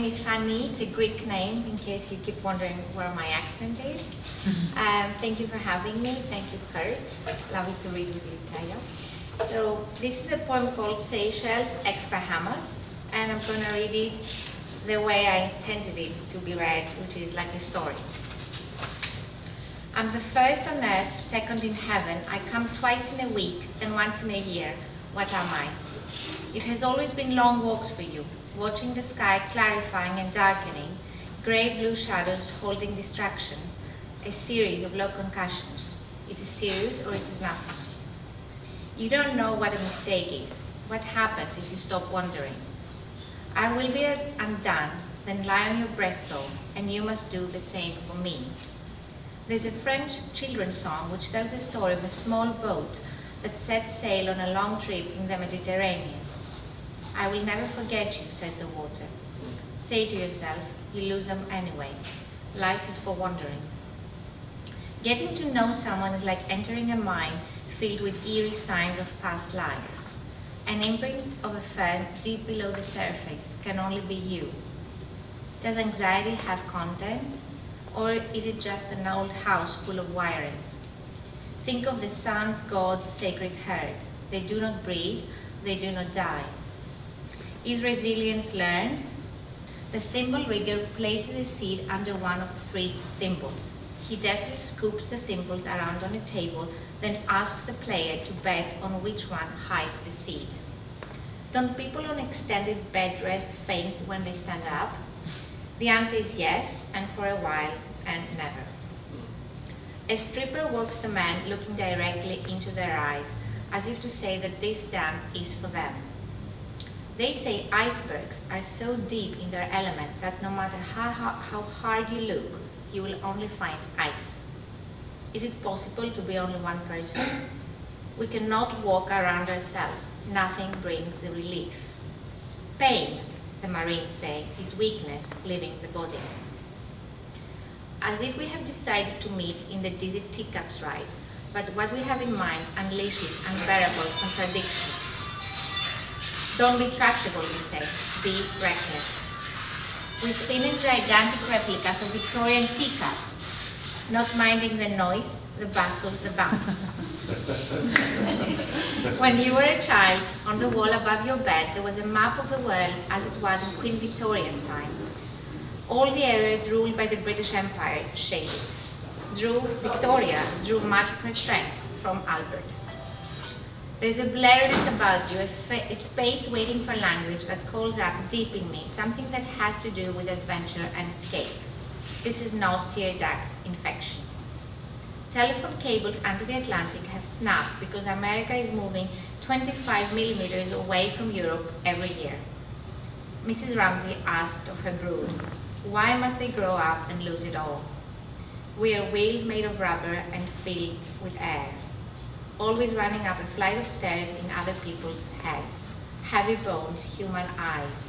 is Fani. It's a Greek name, in case you keep wondering where my accent is. Thank you for having me. Thank you, Kurt. Lovely to read with you, Taya. So this is a poem called Seychelles ex Bahamas, and I'm going to read it the way I intended it to be read, which is like a story. I'm the first on earth, second in heaven. I come twice in a week and once in a year. What am I? It has always been long walks for you, watching the sky clarifying and darkening, grey-blue shadows holding distractions, a series of low concussions. It is serious or it is nothing. You don't know what a mistake is, what happens if you stop wondering. I will be undone, then lie on your breastbone, and you must do the same for me. There's a French children's song which tells the story of a small boat that sets sail on a long trip in the Mediterranean. I will never forget you, says the water. Say to yourself, you lose them anyway. Life is for wandering. Getting to know someone is like entering a mine filled with eerie signs of past life. An imprint of a fern deep below the surface can only be you. Does anxiety have content? Or is it just an old house full of wiring? Think of the sun's God's sacred herd. They do not breed, they do not die. Is resilience learned? The thimble rigger places a seed under one of the 3 thimbles. He deftly scoops the thimbles around on a table, then asks the player to bet on which one hides the seed. Don't people on extended bed rest faint when they stand up? The answer is yes, and for a while, and never. A stripper walks the man looking directly into their eyes, as if to say that this dance is for them. They say icebergs are so deep in their element that no matter how hard you look, you will only find ice. Is it possible to be only one person? We cannot walk around ourselves. Nothing brings the relief. Pain, the Marines say, is weakness leaving the body. As if we have decided to meet in the dizzy teacups ride, but what we have in mind unleashes unbearable contradictions. Don't be tractable, we say, be reckless. We spin in gigantic replicas of Victorian teacups, not minding the noise, the bustle, the bounce. When you were a child, on the wall above your bed, there was a map of the world as it was in Queen Victoria's time. All the areas ruled by the British Empire shaded. Victoria drew much of her strength from Albert. There's a blurriness about you, a space waiting for language that calls up deep in me, something that has to do with adventure and escape. This is not tear duct infection. Telephone cables under the Atlantic have snapped because America is moving 25 millimeters away from Europe every year. Mrs. Ramsey asked of her brood, why must they grow up and lose it all? We are wheels made of rubber and filled with air, always running up a flight of stairs in other people's heads, heavy bones, human eyes.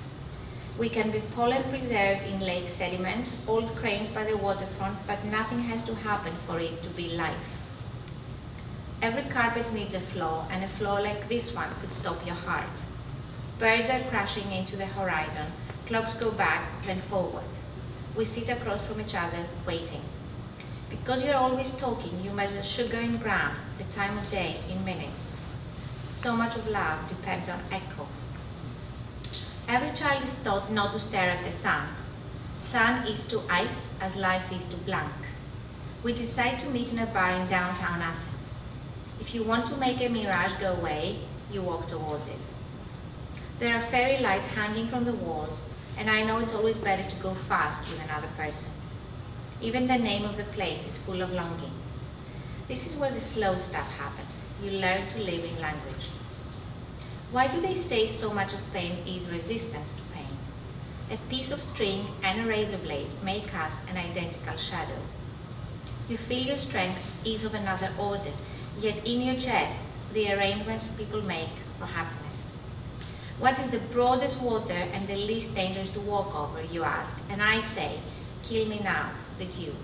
We can be pollen preserved in lake sediments, old cranes by the waterfront, but nothing has to happen for it to be life. Every carpet needs a flaw, and a flaw like this one could stop your heart. Birds are crashing into the horizon, clocks go back, then forward. We sit across from each other, waiting. Because you're always talking, you measure sugar in grams, the time of day in minutes. So much of love depends on echo. Every child is taught not to stare at the sun. Sun is to ice as life is to blank. We decide to meet in a bar in downtown Athens. If you want to make a mirage go away, you walk towards it. There are fairy lights hanging from the walls, and I know it's always better to go fast with another person. Even the name of the place is full of longing. This is where the slow stuff happens. You learn to live in language. Why do they say so much of pain is resistance to pain? A piece of string and a razor blade may cast an identical shadow. You feel your strength is of another order, yet in your chest, the arrangements people make for happiness. What is the broadest water and the least dangerous to walk over, you ask, and I say, kill me now, the dew.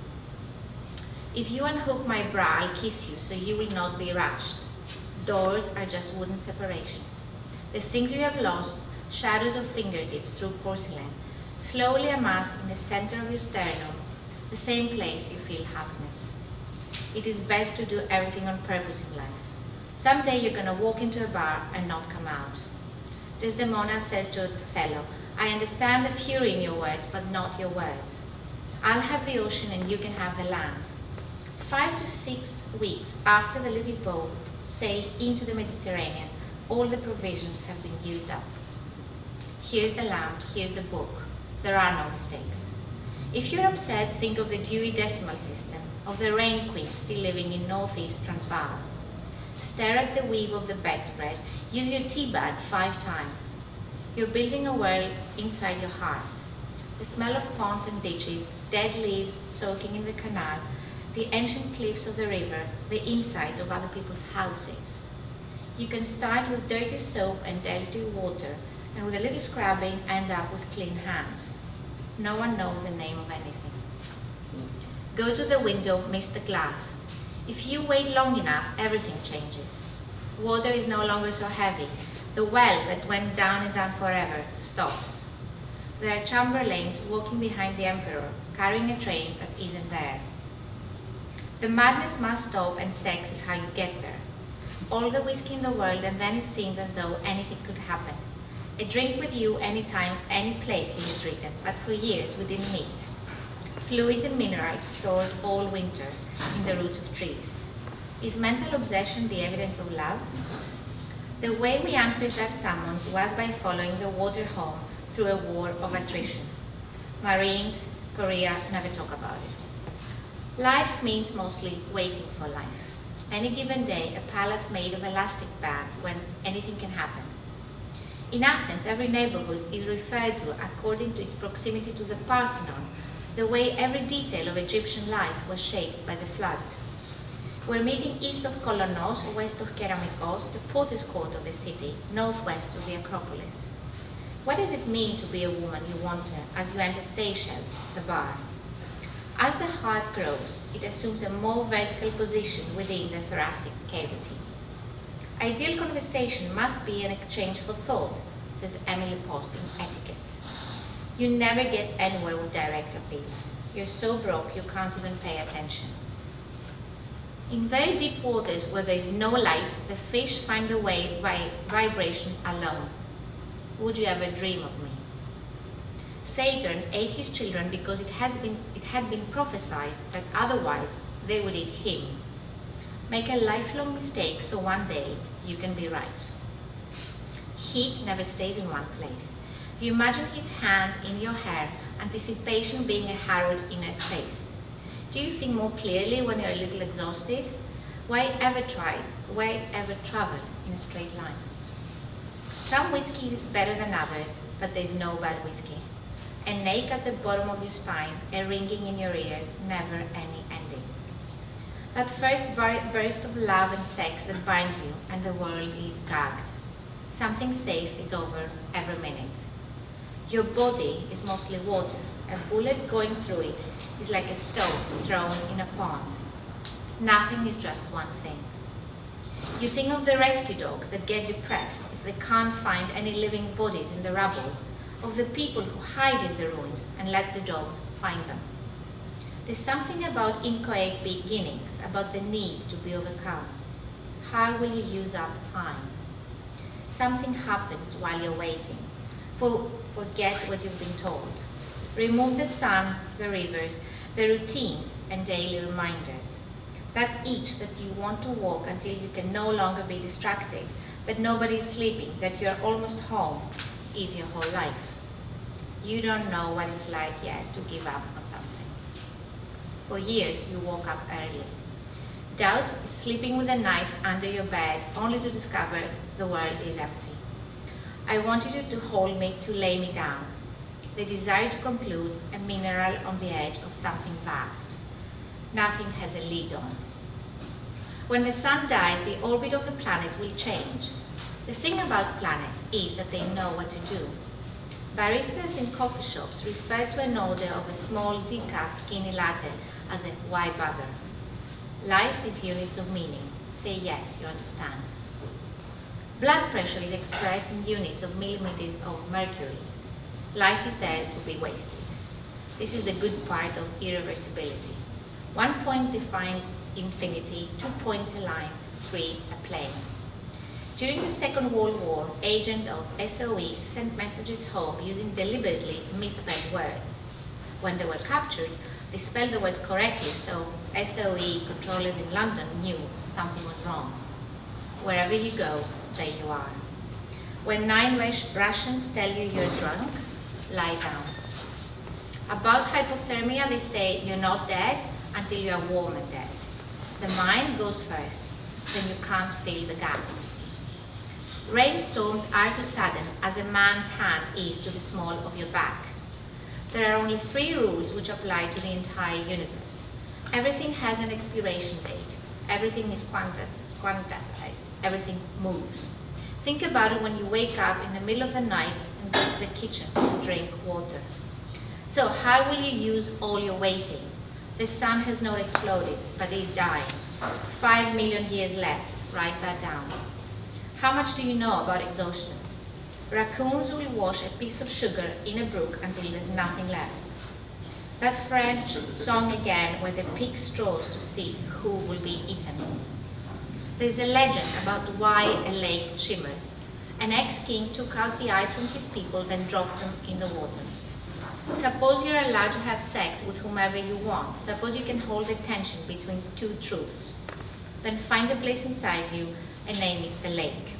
If you unhook my bra, I'll kiss you, so you will not be rushed. Doors are just wooden separations. The things you have lost, shadows of fingertips through porcelain, slowly amass in the center of your sternum, the same place you feel happiness. It is best to do everything on purpose in life. Someday you're going to walk into a bar and not come out. Desdemona says to Othello, I understand the fury in your words, but not your words. I'll have the ocean and you can have the land. 5 to 6 weeks after the little boat sailed into the Mediterranean, all the provisions have been used up. Here's the lamp, here's the book. There are no mistakes. If you're upset, think of the Dewey Decimal System, of the Rain Queen still living in northeast Transvaal. Stare at the weave of the bedspread, use your tea bag 5 times. You're building a world inside your heart. The smell of ponds and beaches, dead leaves soaking in the canal, the ancient cliffs of the river, the insides of other people's houses. You can start with dirty soap and dirty water, and with a little scrubbing end up with clean hands. No one knows the name of anything. Go to the window, miss the glass. If you wait long enough, everything changes. Water is no longer so heavy. The well that went down and down forever stops. There are chamberlains walking behind the emperor, carrying a train that isn't there. The madness must stop, and sex is how you get there. All the whiskey in the world, and then it seemed as though anything could happen. A drink with you anytime, any place, he had written, but for years we didn't meet. Fluids and minerals stored all winter in the roots of trees. Is mental obsession the evidence of love? The way we answered that summons was by following the water home through a war of attrition. Marines, Korea, never talk about it. Life means mostly waiting for life. Any given day, a palace made of elastic bands when anything can happen. In Athens, every neighborhood is referred to according to its proximity to the Parthenon, the way every detail of Egyptian life was shaped by the flood. We're meeting east of Kolonos, west of Keramikos, the potter's court of the city, northwest of the Acropolis. What does it mean to be a woman you want to as you enter Seychelles, the bar? As the heart grows, it assumes a more vertical position within the thoracic cavity. Ideal conversation must be an exchange for thought, says Emily Post in Etiquette. You never get anywhere with direct appeals. You're so broke you can't even pay attention. In very deep waters where there is no light, the fish find the way by vibration alone. Would you ever dream of me? Saturn ate his children because it had been prophesied that otherwise they would eat him. Make a lifelong mistake so one day you can be right. Heat never stays in one place. You imagine his hands in your hair, anticipation being a harrowed inner space. Do you think more clearly when you're a little exhausted? Why ever try? Why ever travel in a straight line? Some whiskey is better than others, but there's no bad whiskey. An ache at the bottom of your spine, a ringing in your ears, never any endings. That first burst of love and sex that binds you, and the world is gagged. Something safe is over every minute. Your body is mostly water. A bullet going through it is like a stone thrown in a pond. Nothing is just one thing. You think of the rescue dogs that get depressed if they can't find any living bodies in the rubble, of the people who hide in the ruins and let the dogs find them. There's something about inchoate beginnings, about the need to be overcome. How will you use up time? Something happens while you're waiting. Forget what you've been told. Remove the sun, the rivers, the routines and daily reminders. That itch that you want to walk until you can no longer be distracted, that nobody is sleeping, that you're almost home, is your whole life. You don't know what it's like yet to give up on something. For years, you woke up early. Doubt is sleeping with a knife under your bed only to discover the world is empty. I want you to hold me, to lay me down. The desire to conclude, a mineral on the edge of something vast. Nothing has a lid on. When the sun dies, the orbit of the planets will change. The thing about planets is that they know what to do. Baristas in coffee shops refer to an order of a small decaf skinny latte as a why bother. Life is units of meaning. Say yes, you understand. Blood pressure is expressed in units of millimeters of mercury. Life is there to be wasted. This is the good part of irreversibility. 1 point defines infinity, 2 points a line, 3 a plane. During the Second World War, agents of SOE sent messages home using deliberately misspelled words. When they were captured, they spelled the words correctly, so SOE controllers in London knew something was wrong. Wherever you go, there you are. When 9 Russians tell you you're drunk, lie down. About hypothermia, they say you're not dead until you're warm and dead. The mind goes first, then you can't fill the gap. Rainstorms are too sudden as a man's hand is to the small of your back. There are only 3 rules which apply to the entire universe. Everything has an expiration date. Everything is quantized. Everything moves. Think about it when you wake up in the middle of the night and go to the kitchen and drink water. So how will you use all your waiting? The sun has not exploded, but is dying. 5 million years left. Write that down. How much do you know about exhaustion? Raccoons will wash a piece of sugar in a brook until there's nothing left. That French song again where the pig straws to see who will be eaten. There's a legend about why a lake shimmers. An ex-king took out the eyes from his people, then dropped them in the water. Suppose you're allowed to have sex with whomever you want. Suppose you can hold the tension between 2 truths. Then find a place inside you and name it the lake.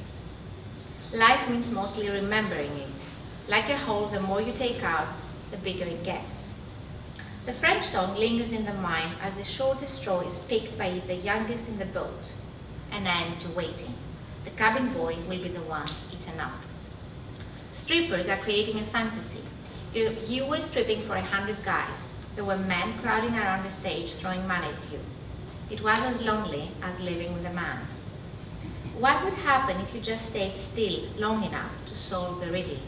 Life means mostly remembering it. Like a hole, the more you take out, the bigger it gets. The French song lingers in the mind as the shortest straw is picked by the youngest in the boat. An end to waiting. The cabin boy will be the one eaten up. Strippers are creating a fantasy. You were stripping for 100 guys. There were men crowding around the stage throwing money at you. It was as lonely as living with a man. What would happen if you just stayed still long enough to solve the riddle?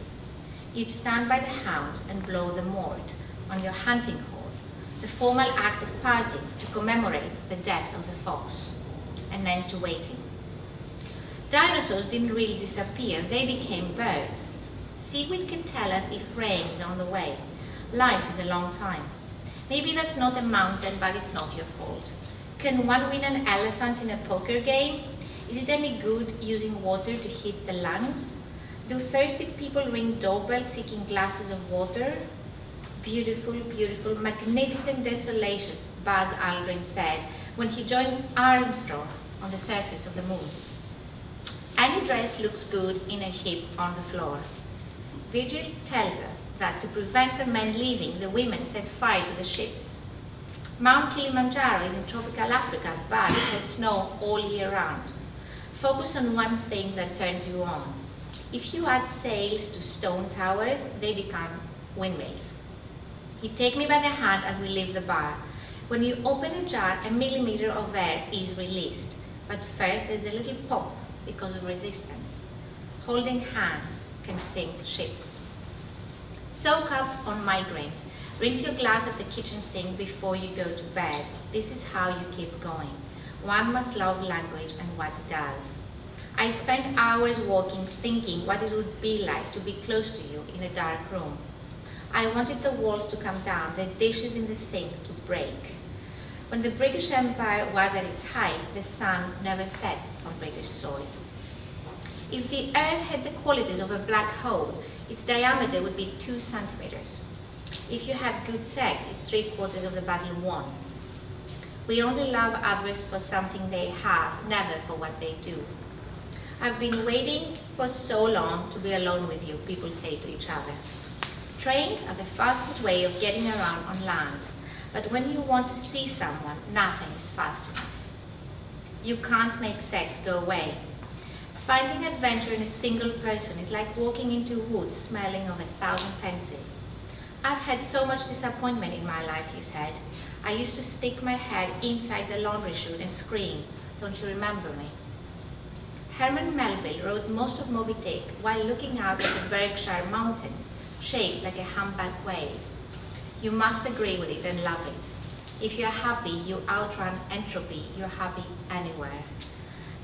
You'd stand by the hounds and blow the mort on your hunting horn, the formal act of parting to commemorate the death of the fox, an end to waiting. Dinosaurs didn't really disappear, they became birds. Seaweed can tell us if rain is on the way. Life is a long time. Maybe that's not a mountain, but it's not your fault. Can one win an elephant in a poker game? Is it any good using water to hit the lungs? Do thirsty people ring doorbells seeking glasses of water? Beautiful, beautiful, magnificent desolation, Buzz Aldrin said when he joined Armstrong on the surface of the moon. Any dress looks good in a heap on the floor. Virgil tells us that to prevent the men leaving, the women set fire to the ships. Mount Kilimanjaro is in tropical Africa, but it has snow all year round. Focus on one thing that turns you on. If you add sails to stone towers, they become windmills. You take me by the hand as we leave the bar. When you open a jar, a millimeter of air is released. But first there's a little pop because of resistance. Holding hands can sink ships. Soak up on migraines. Rinse your glass at the kitchen sink before you go to bed. This is how you keep going. One must love language and what it does. I spent hours walking, thinking what it would be like to be close to you in a dark room. I wanted the walls to come down, the dishes in the sink to break. When the British Empire was at its height, the sun never set on British soil. If the Earth had the qualities of a black hole, its diameter would be 2 centimeters. If you have good sex, it's 3/4 of the battle won. We only love others for something they have, never for what they do. I've been waiting for so long to be alone with you, people say to each other. Trains are the fastest way of getting around on land, but when you want to see someone, nothing is fast enough. You can't make sex go away. Finding adventure in a single person is like walking into woods smelling of 1,000 pencils. I've had so much disappointment in my life, he said. I used to stick my head inside the laundry chute and scream, don't you remember me? Herman Melville wrote most of Moby Dick while looking out at the Berkshire Mountains, shaped like a humpback whale. You must agree with it and love it. If you're happy, you outrun entropy, you're happy anywhere.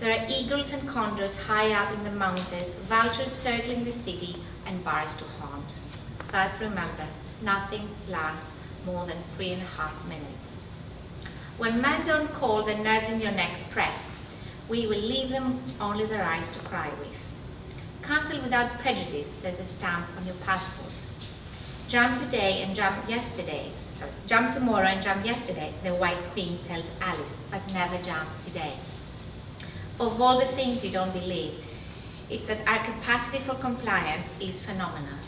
There are eagles and condors high up in the mountains, vultures circling the city, and bars to haunt. But remember, nothing lasts more than 3.5 minutes. When men don't call the nerves in your neck press, we will leave them only their eyes to cry with. Cancel without prejudice, says the stamp on your passport. Jump today and jump yesterday. Jump tomorrow and jump yesterday, the White Queen tells Alice, but never jump today. Of all the things you don't believe, it's that our capacity for compliance is phenomenal.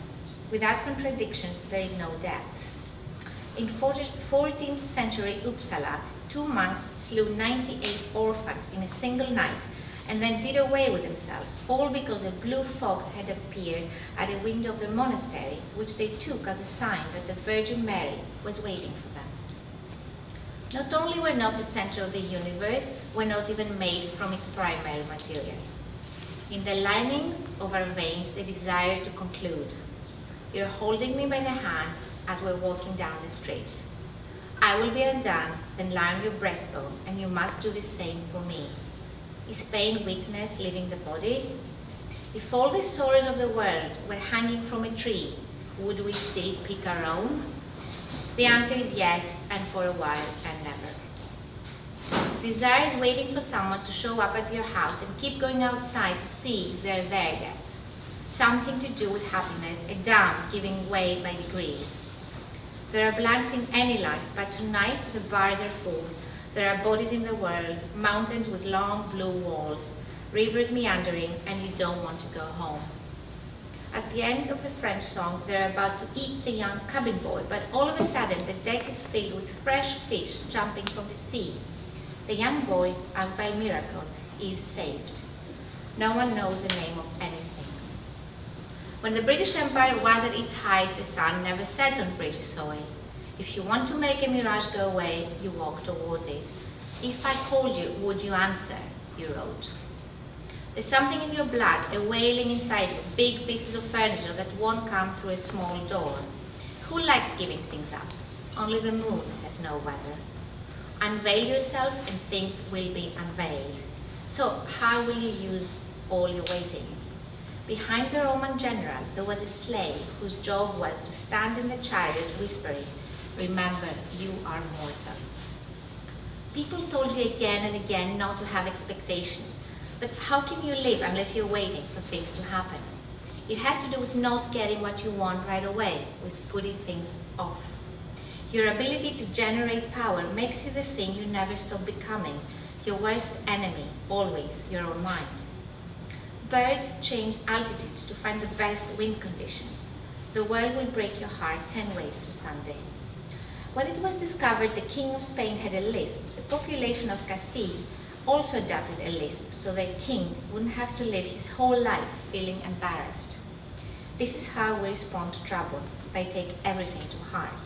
Without contradictions, there is no depth. In 14th century Uppsala, 2 monks slew 98 orphans in a single night and then did away with themselves, all because a blue fox had appeared at a window of the monastery, which they took as a sign that the Virgin Mary was waiting for them. Not only we're not the center of the universe, we're not even made from its primary material. In the linings of our veins, the desire to conclude. You're holding me by the hand as we're walking down the street. I will be undone, then lie on your breastbone, and you must do the same for me. Is pain weakness leaving the body? If all the sorrows of the world were hanging from a tree, would we still pick our own? The answer is yes, and for a while, and never. Desire is waiting for someone to show up at your house and keep going outside to see if they're there yet. Something to do with happiness, a dam giving way by degrees. There are blanks in any life, but tonight the bars are full. There are bodies in the world, mountains with long blue walls, rivers meandering, and you don't want to go home. At the end of the French song, they're about to eat the young cabin boy, but all of a sudden the deck is filled with fresh fish jumping from the sea. The young boy, as by miracle, is saved. No one knows the name of anything. When the British Empire was at its height, the sun never set on British soil. If you want to make a mirage go away, you walk towards it. If I called you, would you answer? You wrote. There's something in your blood, a wailing inside you, big pieces of furniture that won't come through a small door. Who likes giving things up? Only the moon has no weather. Unveil yourself and things will be unveiled. So how will you use all your waiting? Behind the Roman general, there was a slave whose job was to stand in the chariot whispering, "Remember, you are mortal." People told you again and again not to have expectations, but how can you live unless you're waiting for things to happen? It has to do with not getting what you want right away, with putting things off. Your ability to generate power makes you the thing you never stop becoming, your worst enemy, always your own mind. Birds change altitudes to find the best wind conditions. The world will break your heart 10 ways to Sunday. When it was discovered the King of Spain had a lisp, the population of Castile also adopted a lisp so the king wouldn't have to live his whole life feeling embarrassed. This is how we respond to trouble, by take everything to heart.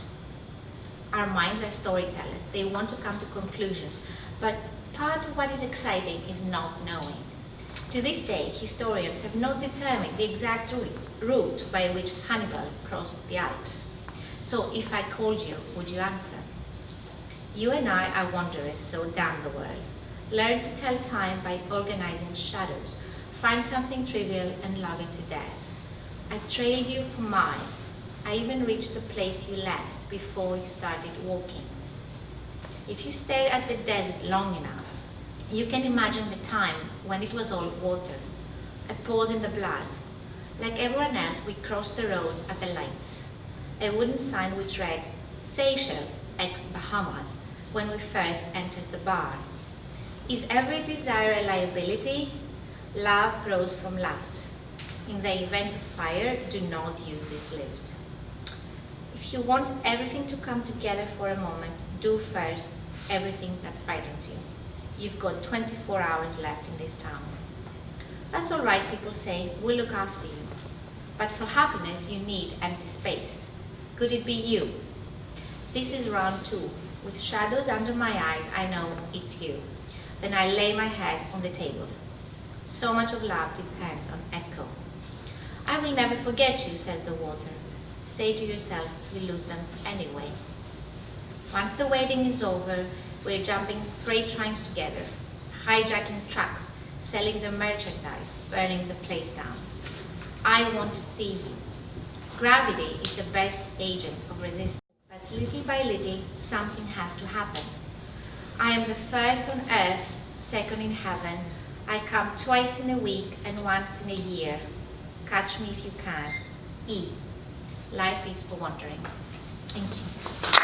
Our minds are storytellers. They want to come to conclusions, but part of what is exciting is not knowing. To this day, historians have not determined the exact route by which Hannibal crossed the Alps. So if I called you, would you answer? You and I are wanderers, so damn the world. Learn to tell time by organizing shadows. Find something trivial and love it to death. I trailed you for miles. I even reached the place you left before you started walking. If you stare at the desert long enough, you can imagine the time when it was all water, a pause in the blood. Like everyone else, we crossed the road at the lights. A wooden sign which read, Seychelles, ex-Bahamas, when we first entered the bar. Is every desire a liability? Love grows from lust. In the event of fire, do not use this lift. If you want everything to come together for a moment, do first everything that frightens you. You've got 24 hours left in this town. That's all right, people say, we'll look after you. But for happiness, you need empty space. Could it be you? This is round 2. With shadows under my eyes, I know it's you. Then I lay my head on the table. So much of love depends on echo. I will never forget you, says the water. Say to yourself, you lose them anyway. Once the waiting is over, we're jumping freight trains together, hijacking trucks, selling the merchandise, burning the place down. I want to see you. Gravity is the best agent of resistance, but little by little, something has to happen. I am the first on earth, second in heaven. I come twice in a week and once in a year. Catch me if you can. E. Life is for wandering. Thank you.